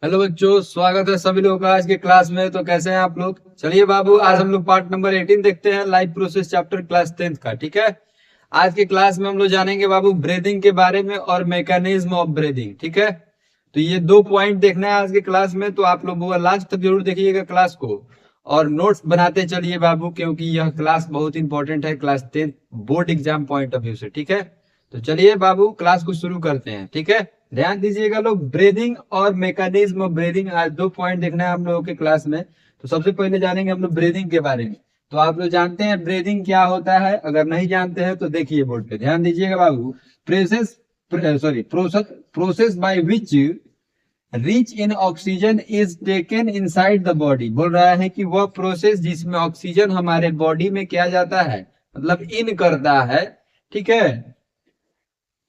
Hello बच्चों, स्वागत है सभी लोगों का आज के क्लास में। तो कैसे हैं आप लोग? चलिए बाबू, आज हम लोग पार्ट नंबर 18 देखते हैं, life process chapter class 10th का। ठीक है, आज के क्लास में हम लोग जानेंगे बाबू ब्रीदिंग के बारे में और मैकेनिज्म ऑफ ब्रीदिंग। ठीक है, तो ये दो पॉइंट देखना है आज के क्लास में। तो आप लोग लास्ट तक जरूर देखिएगा क्लास को और नोट्स बनाते चलिए बाबू, क्योंकि यह क्लास बहुत इंपॉर्टेंट है class 10 board exam point of view से। ठीक है, तो चलिए बाबू क्लास को शुरू करते हैं। ठीक है, ध्यान दीजिएगा लोग, ब्रीदिंग और मैकेनिज्म ऑफ ब्रीदिंग, आज दो पॉइंट देखना है हम लोगों के क्लास में। तो सबसे पहले जानेंगे हम लोग ब्रीदिंग के बारे में। तो आप लोग जानते हैं ब्रीदिंग क्या होता है? अगर नहीं जानते हैं तो देखिए बोर्ड पे, ध्यान दीजिएगा बाबू। Process process by which rich in oxygen is taken inside the body. बोल रहा है कि वह प्रोसेस जिसमें ऑक्सीजन हमारे बॉडी में किया जाता है, मतलब इन करता है। ठीक है,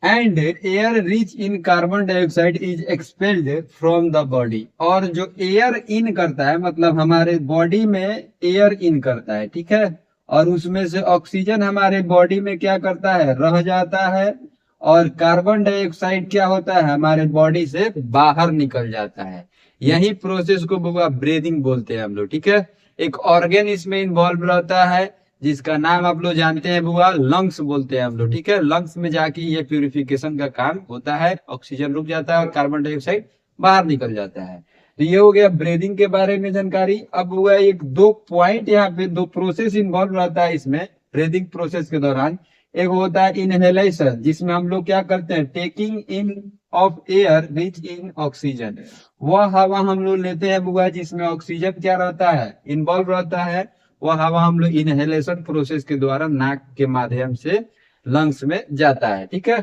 and air rich in carbon dioxide is expelled from the body. और जो एयर इन करता है, मतलब हमारे बॉडी में एयर इन करता है, ठीक है, और उसमें से ऑक्सीजन हमारे बॉडी में क्या करता है, रह जाता है। और कार्बन डाइऑक्साइड क्या होता है, हमारे बॉडी से बाहर निकल जाता है। यही प्रोसेस को ब्रीदिंग बोलते हैं हम लोग। ठीक है, एक ऑर्गेन इसमें इन्वॉल्व रहता है जिसका नाम आप लोग जानते हैं बुआ, लंग्स बोलते हैं हम लोग। ठीक है, लंग्स में जाके ये प्यूरिफिकेशन का काम होता है, ऑक्सीजन रुक जाता है और कार्बन डाइऑक्साइड बाहर निकल जाता है। तो ये हो गया ब्रीदिंग के बारे में जानकारी। अब हुआ एक दो पॉइंट, यहाँ पे दो प्रोसेस इन्वॉल्व रहता है इसमें ब्रीदिंग प्रोसेस के दौरान। एक होता है इनहेलेशन, जिसमें हम लोग क्या करते हैं, taking in of air rich in oxygen. वह हवा हम लोग लेते हैं बुआ जिसमें ऑक्सीजन क्या रहता है, इन्वॉल्व रहता है। वह हवा हम लोग इनहेलेशन प्रोसेस के द्वारा नाक के माध्यम से लंग्स में जाता है। ठीक है,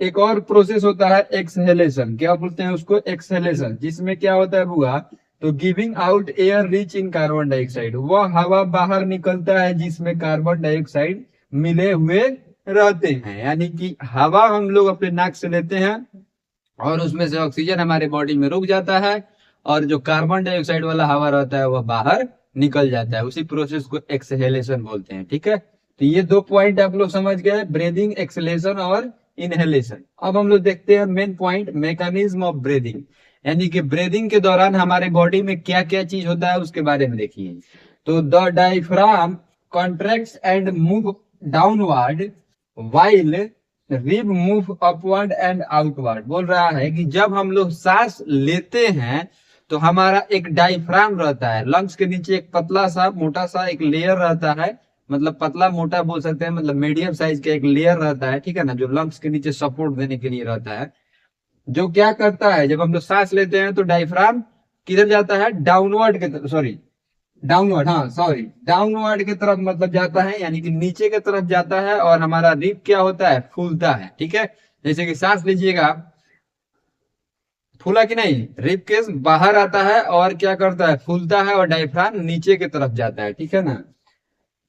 एक और प्रोसेस होता है एक्सहेलेशन। क्या बोलते हैं उसको, एक्सहेलेशन, जिसमें क्या होता है बुआ, तो giving out air rich in carbon dioxide. वह हवा बाहर निकलता है जिसमें कार्बन डाइऑक्साइड मिले हुए रहते हैं। यानी कि हवा हम लोग अपने नाक से लेते हैं और उसमें से ऑक्सीजन हमारे बॉडी में रुक जाता है, और जो कार्बन डाइऑक्साइड वाला हवा रहता है वह बाहर निकल जाता है। उसी प्रोसेस को एक्सहेलेशन बोलते हैं। ठीक है, तो ये दो पॉइंट आप लोग समझ गए, ब्रीदिंग, एक्सहेलेशन और इनहेलेशन। अब हम लोग देखते हैं main point, mechanism of breathing. यानी कि ब्रीदिंग के दौरान हमारे बॉडी में क्या क्या चीज होता है उसके बारे में देखिए। तो the diaphragm contracts and move downward while rib move upward and outward. बोल रहा है कि जब हम लोग सांस लेते हैं तो हमारा एक डायफ्राम रहता है, लंग्स के नीचे एक पतला सा मोटा सा एक लेयर रहता है, मतलब पतला मोटा बोल सकते हैं, मतलब मीडियम साइज का एक लेयर रहता है। ठीक है ना, जो लंग्स के नीचे सपोर्ट देने के लिए रहता है। जो क्या करता है, जब हम लोग सांस लेते हैं तो डायफ्राम किधर जाता है, डाउनवर्ड के तरफ, सॉरी डाउनवर्ड, हाँ सॉरी, डाउनवर्ड की तरफ मतलब जाता है, यानी कि नीचे की तरफ जाता है। और हमारा रिब क्या होता है, फूलता है। ठीक है, जैसे कि सांस लीजिएगा, फूला कि नहीं, रिब केस बाहर आता है और क्या करता है, फूलता है, और डायफ्राम नीचे की तरफ जाता है। ठीक है ना,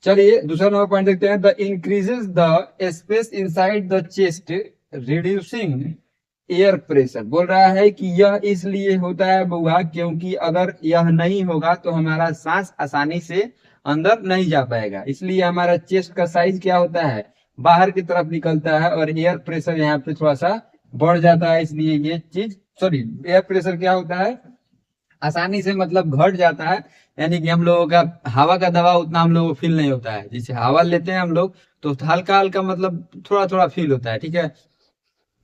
चलिए दूसरा नंबर पॉइंट देखते हैं। The increases the space inside the chest reducing air pressure. बोल रहा है कि यह इसलिए होता है बुआ क्योंकि अगर यह नहीं होगा तो हमारा सांस आसानी से अंदर नहीं जा पाएगा, इसलिए हमारा चेस्ट का साइज क्या होता है, बाहर की तरफ निकलता है, और एयर प्रेशर यहाँ पे थोड़ा सा बढ़ जाता है। इसलिए ये चीज, सॉरी, एयर प्रेशर क्या होता है, आसानी से मतलब घट जाता है। यानी कि हम लोगों का हवा का दबाव उतना हम लोगों को फील नहीं होता है। जैसे हवा लेते हैं हम लोग तो हल्का हल्का मतलब थोड़ा थोड़ा फील होता है। ठीक है,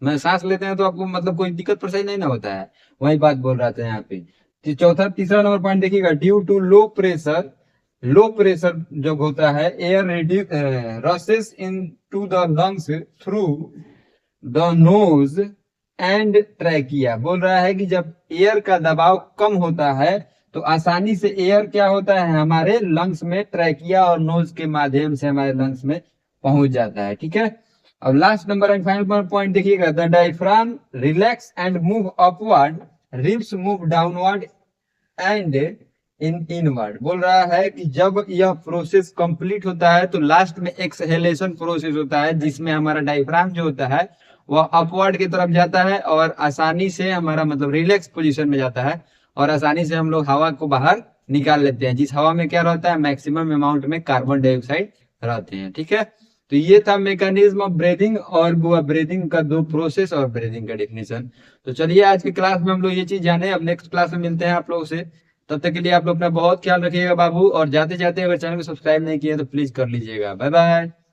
मैं सांस लेते हैं तो आपको मतलब कोई दिक्कत परेशानी नहीं ना होता है, वही बात बोल रहा था यहाँ पे। चौथा तीसरा नंबर पॉइंट देखिएगा, due to low pressure, low pressure जब होता है, air rushes into the lungs through the nose and trachea. बोल रहा है कि जब एयर का दबाव कम होता है तो आसानी से एयर क्या होता है, हमारे लंग्स में ट्रैकिया और नोज के माध्यम से हमारे लंग्स में पहुंच जाता है। ठीक है, अब last number and final point देखिएगा, the diaphragm relax and move upward, ribs move downward and inward. बोल रहा है कि जब यह प्रोसेस कंप्लीट होता है तो लास्ट में एक्सहेलेशन प्रोसेस होता है, जिसमें हमारा डायफ्राम जो होता है वह अपवर्ड की तरफ जाता है और आसानी से हमारा मतलब रिलैक्स पोजीशन में जाता है, और आसानी से हम लोग हवा को बाहर निकाल लेते हैं, जिस हवा में क्या रहता है, मैक्सिमम अमाउंट में कार्बन डाइऑक्साइड रहते हैं। ठीक है, तो ये था मैकेनिज्म ऑफ ब्रीदिंग और वो ब्रीदिंग का दो प्रोसेस और ब्रीदिंग का डेफिनेशन। तो चलिए आज की क्लास में हम लोग ये चीज जाने, अब नेक्स्ट क्लास में मिलते हैं आप लोगों से। तब तक के लिए आप लोग अपना बहुत ख्याल रखिएगा बाबू, और जाते जाते अगर चैनल को सब्सक्राइब नहीं किए तो प्लीज कर लीजिएगा। Bye bye.